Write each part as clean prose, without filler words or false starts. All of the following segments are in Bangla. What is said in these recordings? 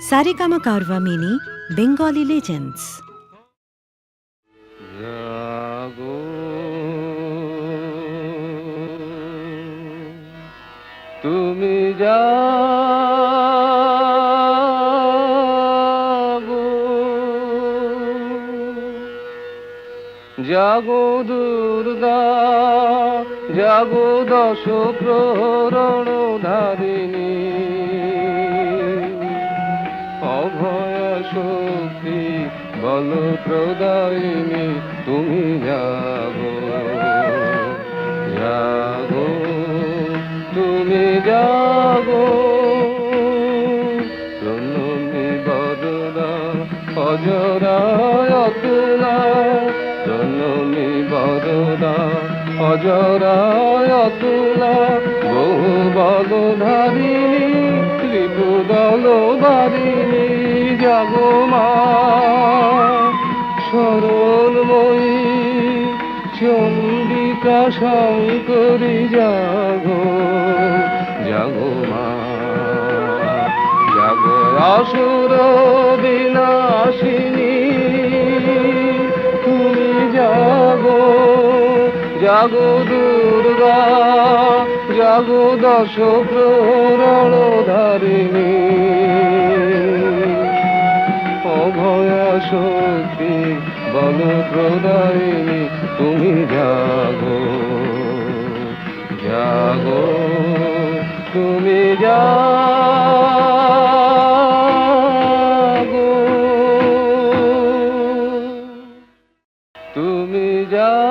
Saregama Carvaan mini Bengali legends. জাগো তুমি জাগো, জাগো দুর্গা, জাগো দশ প্রহরণ ধারিণী, অভয় শক্তি বল প্রদায়িনী তুমি জাগো, জাগো তুমি জাগো, প্রণমী বরদা অজরায় অতুলা, প্রণমী বরদা অজরায় অতুলা, বহু বলধারিণী ত্রিপুদল বারিণী, জাগো মা শরণময়ী চণ্ডিকা শঙ্করী, জাগো, জাগো মা, জাগো আসুর বিনাশিনী তুমি জাগো, জাগো দুর্গা, জাগো দশ প্রহরণ ধারিণী, অভয়া শক্তি বল প্রদায়িনী তুমি জাগো, জাগো তুমি জাগো, তুমি জাগো,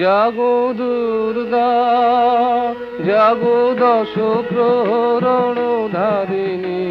জাগো দুর্গা, জাগো দশ প্রহরণ ধারিণী।